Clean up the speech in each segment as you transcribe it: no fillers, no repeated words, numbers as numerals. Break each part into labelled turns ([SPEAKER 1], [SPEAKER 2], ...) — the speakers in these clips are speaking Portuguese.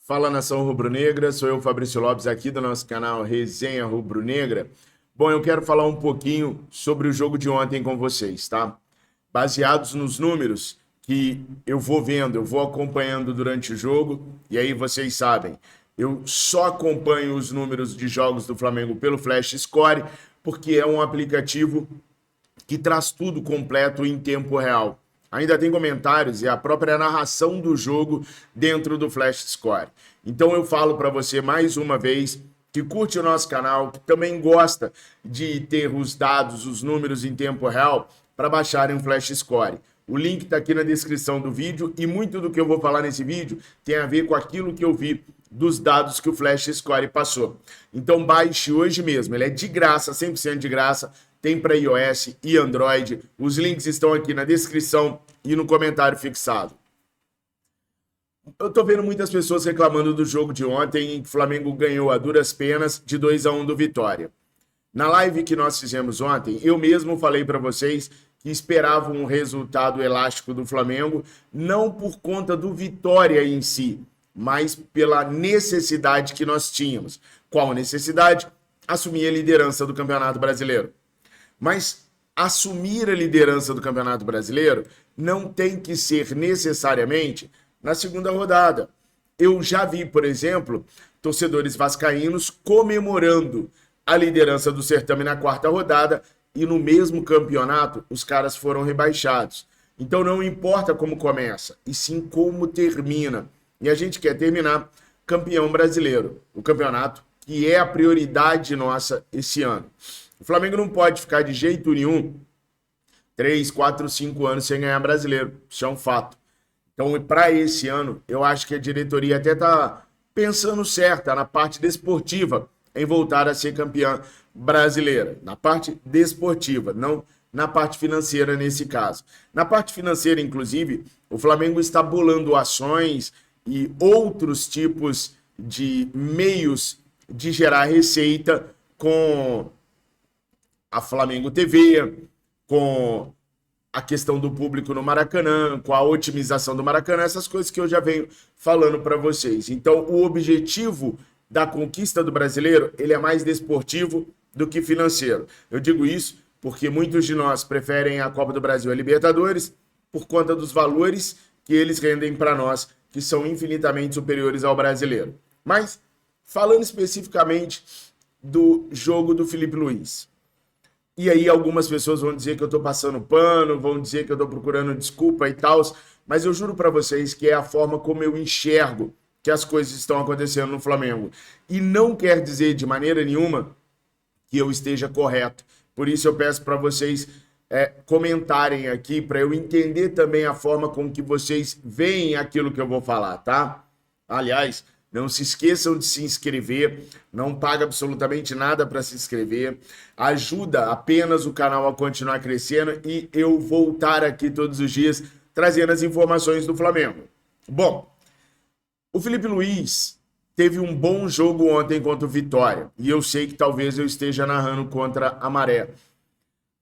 [SPEAKER 1] Fala, nação rubro-negra, sou eu, Fabrício Lopes, aqui do nosso canal Resenha Rubro-Negra. Bom, eu quero falar um pouquinho sobre o jogo de ontem com vocês, tá? Baseados nos números que eu vou vendo, eu vou acompanhando durante o jogo, e aí vocês sabem, eu só acompanho os números de jogos do Flamengo pelo Flash Score, porque é um aplicativo que traz tudo completo em tempo real. Ainda tem comentários e a própria narração do jogo dentro do Flash Score. Então eu falo para você mais uma vez que curte o nosso canal, que também gosta de ter os dados, os números em tempo real, para baixarem o Flash Score. O link está aqui na descrição do vídeo e muito do que eu vou falar nesse vídeo tem a ver com aquilo que eu vi dos dados que o Flash Score passou. Então baixe hoje mesmo, ele é de graça, 100% de graça, tem para iOS e Android. Os links estão aqui na descrição e no comentário fixado. Eu tô vendo muitas pessoas reclamando do jogo de ontem, em que o Flamengo ganhou a duras penas de 2-1 do Vitória. Na live que nós fizemos ontem, eu mesmo falei para vocês que esperava um resultado elástico do Flamengo, não por conta do Vitória em si, mas pela necessidade que nós tínhamos. Qual necessidade? Assumir a liderança do Campeonato Brasileiro. Mas assumir a liderança do Campeonato Brasileiro não tem que ser necessariamente na segunda rodada. Eu já vi, por exemplo, torcedores vascaínos comemorando a liderança do certame na quarta rodada e no mesmo campeonato os caras foram rebaixados. Então não importa como começa, e sim como termina. E a gente quer terminar campeão brasileiro, o campeonato que é a prioridade nossa esse ano. O Flamengo não pode ficar de jeito nenhum 3, 4, 5 anos sem ganhar brasileiro. Isso é um fato. Então, para esse ano, eu acho que a diretoria até está pensando certo, tá na parte desportiva, em voltar a ser campeã brasileira. Na parte desportiva, não na parte financeira nesse caso. Na parte financeira, inclusive, o Flamengo está bolando ações e outros tipos de meios de gerar receita com a Flamengo TV, com a questão do público no Maracanã, com a otimização do Maracanã, essas coisas que eu já venho falando para vocês. Então, o objetivo da conquista do brasileiro, ele é mais desportivo do que financeiro. Eu digo isso porque muitos de nós preferem a Copa do Brasil e a Libertadores por conta dos valores que eles rendem para nós, que são infinitamente superiores ao brasileiro. Mas, falando especificamente do jogo do Filipe Luiz, e aí algumas pessoas vão dizer que eu tô passando pano, vão dizer que eu tô procurando desculpa e tal, mas eu juro para vocês que é a forma como eu enxergo que as coisas estão acontecendo no Flamengo. E não quer dizer de maneira nenhuma que eu esteja correto. Por isso eu peço para vocês comentarem aqui, para eu entender também a forma com que vocês veem aquilo que eu vou falar, tá? Aliás, não se esqueçam de se inscrever, não paga absolutamente nada para se inscrever, ajuda apenas o canal a continuar crescendo e eu voltar aqui todos os dias trazendo as informações do Flamengo. Bom, o Filipe Luiz teve um bom jogo ontem contra o Vitória e eu sei que talvez eu esteja narrando contra a maré.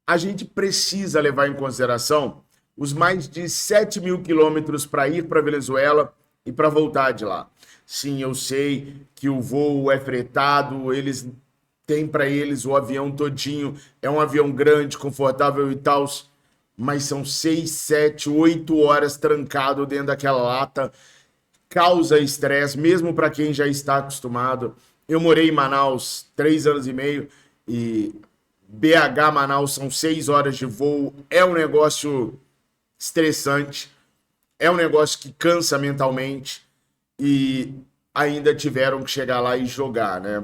[SPEAKER 1] A gente precisa levar em consideração os mais de 7 mil quilômetros para ir para a Venezuela e para voltar de lá. Sim, eu sei que o voo é fretado, eles têm para eles o avião todinho, é um avião grande, confortável e tal, mas são 6, 7, 8 horas trancado dentro daquela lata, causa estresse, mesmo para quem já está acostumado. Eu morei em Manaus 3 anos e meio e BH Manaus são 6 horas de voo, é um negócio estressante, é um negócio que cansa mentalmente. E ainda tiveram que chegar lá e jogar, né?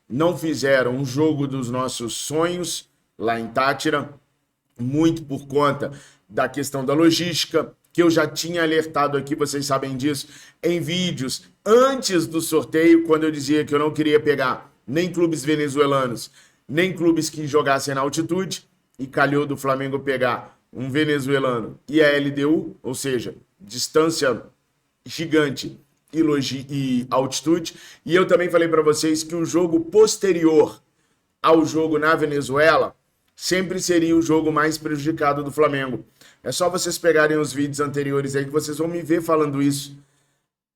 [SPEAKER 1] Não fizeram um jogo dos nossos sonhos lá em Tátira, muito por conta da questão da logística, que eu já tinha alertado aqui, vocês sabem disso, em vídeos antes do sorteio, quando eu dizia que eu não queria pegar nem clubes venezuelanos, nem clubes que jogassem na altitude, e calhou do Flamengo pegar um venezuelano e a LDU, ou seja, distância gigante e altitude. E eu também falei para vocês que o jogo posterior ao jogo na Venezuela sempre seria o jogo mais prejudicado do Flamengo. É só vocês pegarem os vídeos anteriores aí que vocês vão me ver falando isso.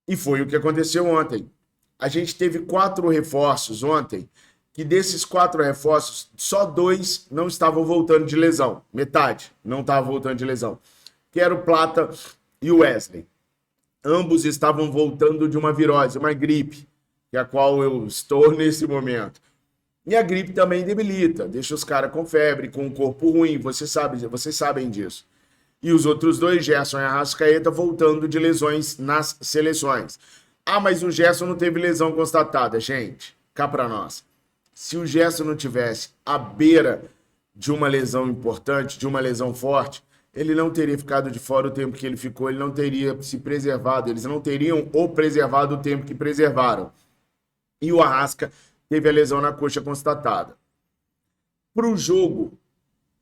[SPEAKER 1] E foi o que aconteceu ontem. A gente teve 4 reforços ontem, que desses 4 reforços, só 2 não estavam voltando de lesão. Metade não estava voltando de lesão. Que era o Plata e o Wesley. Ambos estavam voltando de uma virose, uma gripe, que é a qual eu estou nesse momento. E a gripe também debilita, deixa os caras com febre, com o corpo ruim, vocês sabem disso. E os outros 2, Gerson e Arrascaeta, voltando de lesões nas seleções. Ah, mas o Gerson não teve lesão constatada. Gente, cá pra nós. Se o Gerson não tivesse à beira de uma lesão importante, de uma lesão forte, ele não teria ficado de fora o tempo que ele ficou, ele não teria se preservado, eles não teriam ou preservado o tempo que preservaram. E o Arrasca teve a lesão na coxa constatada. Para o jogo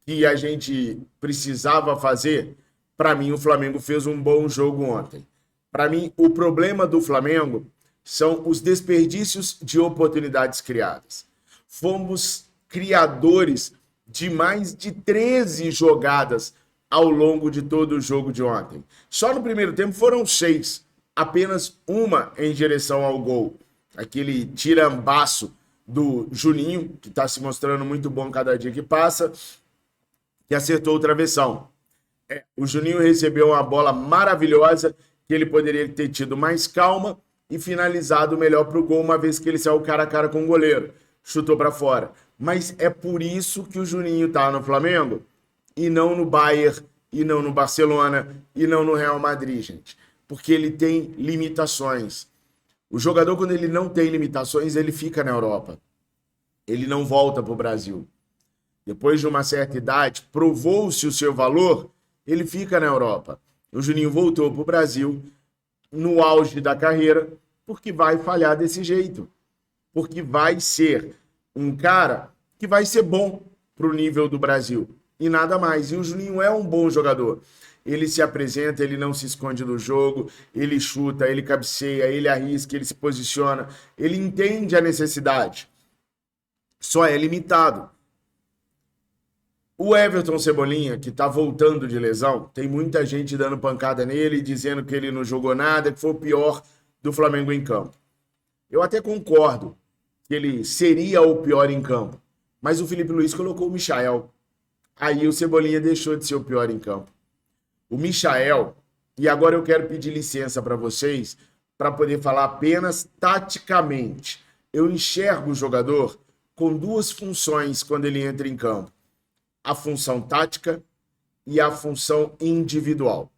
[SPEAKER 1] que a gente precisava fazer, para mim o Flamengo fez um bom jogo ontem. Para mim, o problema do Flamengo são os desperdícios de oportunidades criadas. Fomos criadores de mais de 13 jogadas ao longo de todo o jogo de ontem. Só no primeiro tempo foram 6, apenas uma em direção ao gol. Aquele tirambaço do Juninho, que está se mostrando muito bom cada dia que passa, que acertou o travessão. O Juninho recebeu uma bola maravilhosa, que ele poderia ter tido mais calma e finalizado melhor para o gol, uma vez que ele saiu cara a cara com o goleiro. Chutou para fora. Mas é por isso que o Juninho está no Flamengo e não no Bayern, e não no Barcelona, e não no Real Madrid, gente. Porque ele tem limitações. O jogador, quando ele não tem limitações, ele fica na Europa. Ele não volta para o Brasil. Depois de uma certa idade, provou-se o seu valor, ele fica na Europa. O Juninho voltou para o Brasil no auge da carreira, porque vai falhar desse jeito. Porque vai ser um cara que vai ser bom para o nível do Brasil. E nada mais. E o Juninho é um bom jogador. Ele se apresenta, ele não se esconde do jogo, ele chuta, ele cabeceia, ele arrisca, ele se posiciona, ele entende a necessidade. Só é limitado. O Everton Cebolinha, que tá voltando de lesão, tem muita gente dando pancada nele, dizendo que ele não jogou nada, que foi o pior do Flamengo em campo. Eu até concordo que ele seria o pior em campo, mas o Felipe Luiz colocou o Michael. Aí o Cebolinha deixou de ser o pior em campo. O Michael, e agora eu quero pedir licença para vocês, para poder falar apenas taticamente. Eu enxergo o jogador com 2 funções quando ele entra em campo. A função tática e a função individual.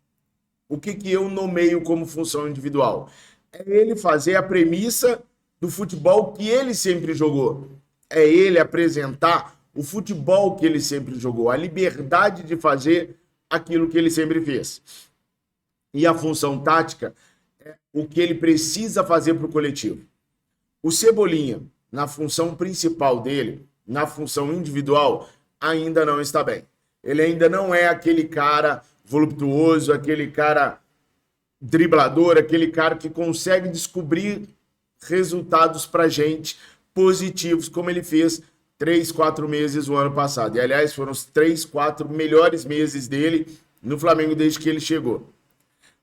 [SPEAKER 1] O que eu nomeio como função individual? É ele fazer a premissa do futebol que ele sempre jogou. É ele apresentar o futebol que ele sempre jogou, a liberdade de fazer aquilo que ele sempre fez. E a função tática é o que ele precisa fazer para o coletivo. O Cebolinha, na função principal dele, na função individual, ainda não está bem. Ele ainda não é aquele cara voluptuoso, aquele cara driblador, aquele cara que consegue descobrir resultados pra gente positivos, como ele fez 3, 4 meses o ano passado. E, aliás, foram os 3, 4 melhores meses dele no Flamengo desde que ele chegou.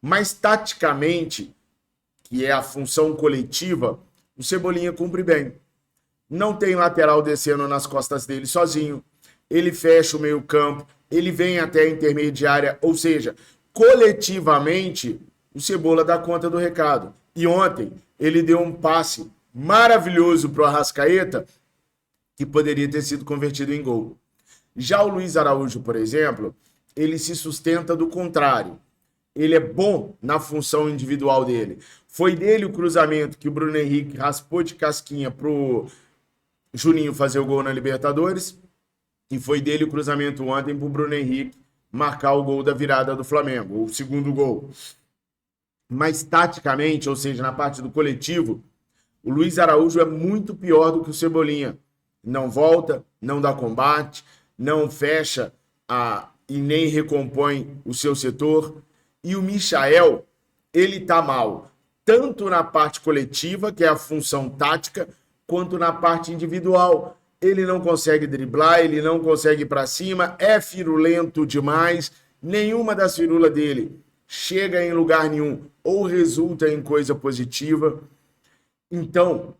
[SPEAKER 1] Mas, taticamente, que é a função coletiva, o Cebolinha cumpre bem. Não tem lateral descendo nas costas dele sozinho. Ele fecha o meio-campo, ele vem até a intermediária, ou seja, coletivamente, o Cebola dá conta do recado. E ontem, ele deu um passe maravilhoso para o Arrascaeta, que poderia ter sido convertido em gol. Já o Luiz Araújo, por exemplo, ele se sustenta do contrário. Ele é bom na função individual dele. Foi dele o cruzamento que o Bruno Henrique raspou de casquinha pro Juninho fazer o gol na Libertadores. E foi dele o cruzamento ontem pro Bruno Henrique marcar o gol da virada do Flamengo, o segundo gol. Mas taticamente, ou seja, na parte do coletivo, o Luiz Araújo é muito pior do que o Cebolinha. Não volta, não dá combate, não fecha e nem recompõe o seu setor. E o Michael, ele tá mal, tanto na parte coletiva, que é a função tática, quanto na parte individual. Ele não consegue driblar, ele não consegue ir para cima, é firulento demais, nenhuma das firulas dele chega em lugar nenhum ou resulta em coisa positiva. Então,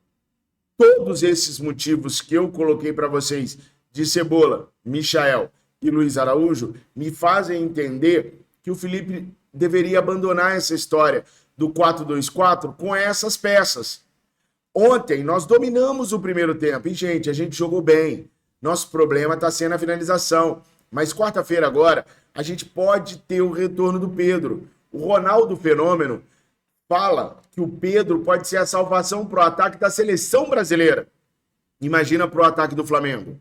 [SPEAKER 1] todos esses motivos que eu coloquei para vocês de Cebola, Michael e Luiz Araújo me fazem entender que o Felipe deveria abandonar essa história do 4-2-4 com essas peças. Ontem nós dominamos o primeiro tempo e, gente, a gente jogou bem. Nosso problema está sendo a finalização. Mas quarta-feira agora, a gente pode ter o retorno do Pedro. O Ronaldo Fenômeno fala que o Pedro pode ser a salvação para o ataque da seleção brasileira. Imagina para o ataque do Flamengo.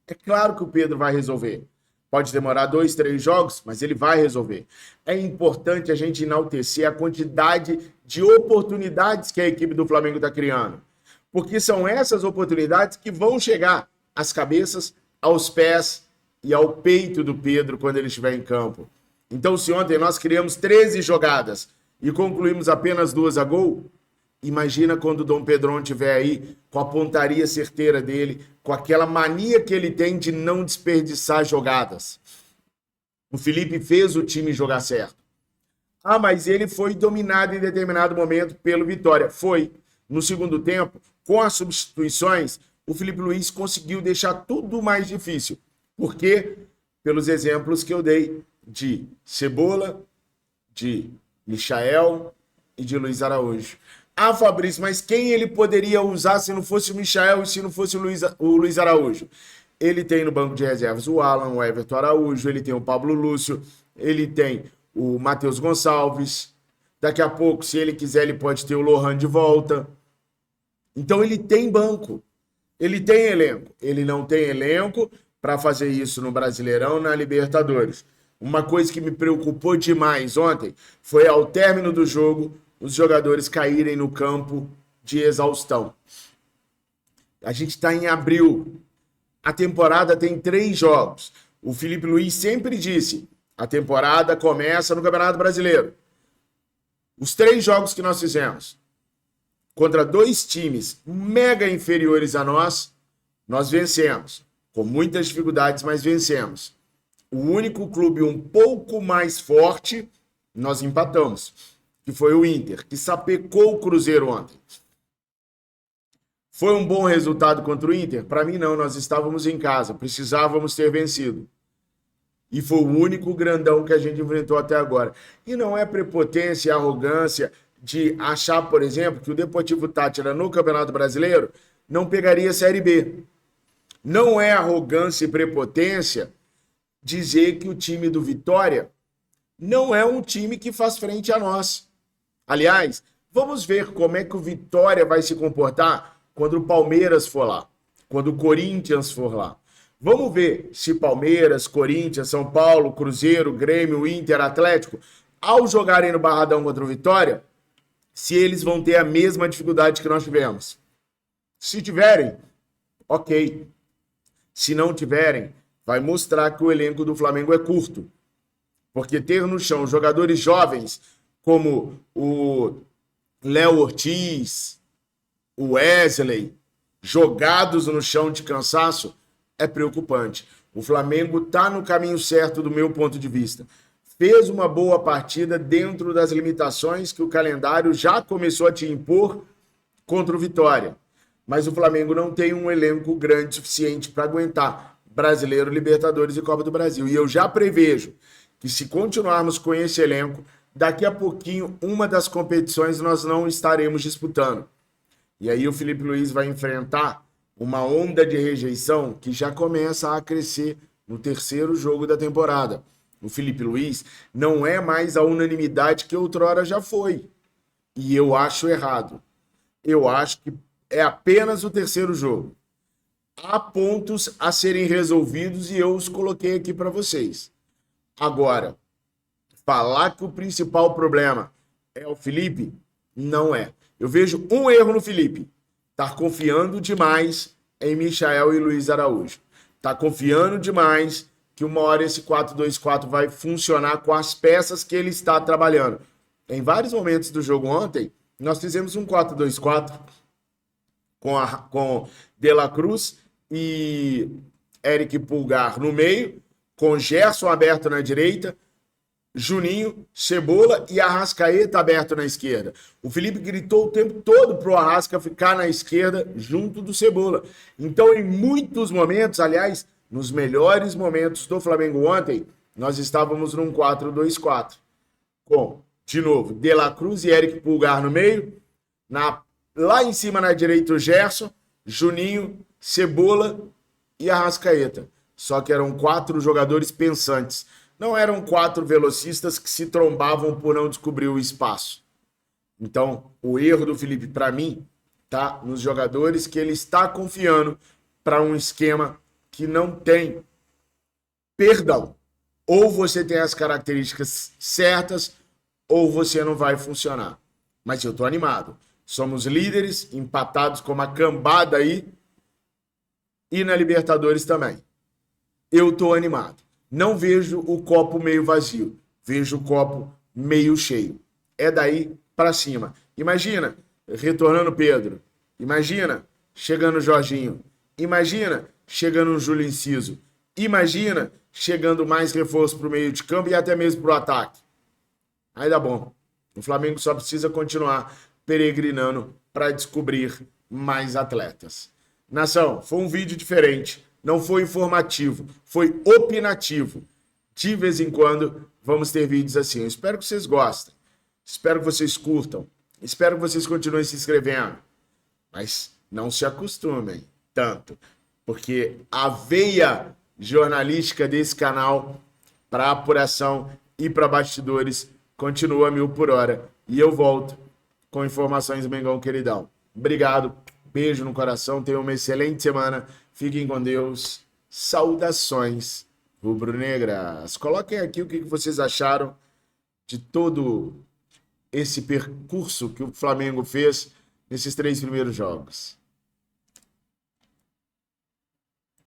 [SPEAKER 1] É claro que o Pedro vai resolver. Pode demorar 2, 3 jogos, mas ele vai resolver. É importante a gente enaltecer a quantidade de oportunidades que a equipe do Flamengo está criando. Porque são essas oportunidades que vão chegar às cabeças, aos pés e ao peito do Pedro quando ele estiver em campo. Então, se ontem nós criamos 13 jogadas e concluímos apenas 2 a gol, imagina quando o Dom Pedrão estiver aí com a pontaria certeira dele, com aquela mania que ele tem de não desperdiçar jogadas. O Felipe fez o time jogar certo. Ah, mas ele foi dominado em determinado momento pelo Vitória. Foi. No segundo tempo, com as substituições, o Felipe Luiz conseguiu deixar tudo mais difícil. Por quê? Pelos exemplos que eu dei de Cebola, de Michael e de Luiz Araújo. Ah, Fabrício, mas quem ele poderia usar se não fosse o Michael e se não fosse o Luiz Araújo? Ele tem no banco de reservas o Alan, o Everton Araújo, ele tem o Pablo Lúcio, ele tem o Matheus Gonçalves. Daqui a pouco, se ele quiser, ele pode ter o Lohan de volta. Então ele tem banco, ele tem elenco. Ele não tem elenco para fazer isso no Brasileirão, na Libertadores. Uma coisa que me preocupou demais ontem foi, ao término do jogo, os jogadores caírem no campo de exaustão. A gente está em abril. A temporada tem 3 jogos. O Felipe Luiz sempre disse, a temporada começa no Campeonato Brasileiro. Os 3 jogos que nós fizemos contra 2 times mega inferiores a nós vencemos. Com muitas dificuldades, mas vencemos. O único clube um pouco mais forte, nós empatamos, que foi o Inter, que sapecou o Cruzeiro ontem. Foi um bom resultado contra o Inter? Para mim não, nós estávamos em casa, precisávamos ter vencido. E foi o único grandão que a gente enfrentou até agora. E não é prepotência e arrogância de achar, por exemplo, que o Deportivo Táchira no Campeonato Brasileiro não pegaria a Série B. Não é arrogância e prepotência dizer que o time do Vitória não é um time que faz frente a nós. Aliás, vamos ver como é que o Vitória vai se comportar quando o Palmeiras for lá, quando o Corinthians for lá. Vamos ver se Palmeiras, Corinthians, São Paulo, Cruzeiro, Grêmio, Inter, Atlético, ao jogarem no Barradão contra o Vitória, se eles vão ter a mesma dificuldade que nós tivemos. Se tiverem, ok. Se não tiverem, vai mostrar que o elenco do Flamengo é curto. Porque ter no chão jogadores jovens como o Léo Ortiz, o Wesley, jogados no chão de cansaço, é preocupante. O Flamengo está no caminho certo do meu ponto de vista. Fez uma boa partida dentro das limitações que o calendário já começou a te impor contra o Vitória. Mas o Flamengo não tem um elenco grande o suficiente para aguentar Brasileiro, Libertadores e Copa do Brasil. E eu já prevejo que, se continuarmos com esse elenco, daqui a pouquinho, uma das competições nós não estaremos disputando. E aí o Felipe Luiz vai enfrentar uma onda de rejeição que já começa a crescer no 3º jogo da temporada. O Felipe Luiz não é mais a unanimidade que outrora já foi. E eu acho errado. Eu acho que é apenas o 3º jogo. Há pontos a serem resolvidos e eu os coloquei aqui para vocês. Agora, falar que o principal problema é o Felipe, não é. Eu vejo um erro no Felipe. Tá confiando demais em Michael e Luiz Araújo. Tá confiando demais que uma hora esse 4-2-4 vai funcionar com as peças que ele está trabalhando. Em vários momentos do jogo ontem, nós fizemos um 4-2-4 com De La Cruz e Eric Pulgar no meio, com Gerson aberto na direita, Juninho, Cebola e Arrascaeta aberto na esquerda. O Felipe gritou o tempo todo pro Arrasca ficar na esquerda junto do Cebola. Então, em muitos momentos, aliás, nos melhores momentos do Flamengo ontem, nós estávamos num 4-2-4. Com, de novo, De La Cruz e Eric Pulgar no meio. Lá em cima na direita o Gerson, Juninho, Cebola e Arrascaeta. Só que eram 4 jogadores pensantes. Não eram 4 velocistas que se trombavam por não descobrir o espaço. Então, o erro do Felipe, para mim, tá nos jogadores que ele está confiando para um esquema que não tem perdão. Ou você tem as características certas, ou você não vai funcionar. Mas eu tô animado. Somos líderes, empatados com uma cambada aí, e na Libertadores também. Eu tô animado. Não vejo o copo meio vazio, vejo o copo meio cheio. É daí para cima. Imagina, retornando Pedro. Imagina, chegando Jorginho. Imagina, chegando o Júlio Inciso. Imagina, chegando mais reforço para o meio de campo e até mesmo para o ataque. Aí dá bom. O Flamengo só precisa continuar peregrinando para descobrir mais atletas. Nação, foi um vídeo diferente. Não foi informativo, foi opinativo. De vez em quando vamos ter vídeos assim. Eu espero que vocês gostem. Espero que vocês curtam. Espero que vocês continuem se inscrevendo. Mas não se acostumem tanto. Porque a veia jornalística desse canal para apuração e para bastidores continua 1000 por hora. E eu volto com informações do Mengão Queridão. Obrigado. Beijo no coração. Tenham uma excelente semana. Fiquem com Deus. Saudações rubro-negras. Coloquem aqui o que vocês acharam de todo esse percurso que o Flamengo fez nesses 3 primeiros jogos.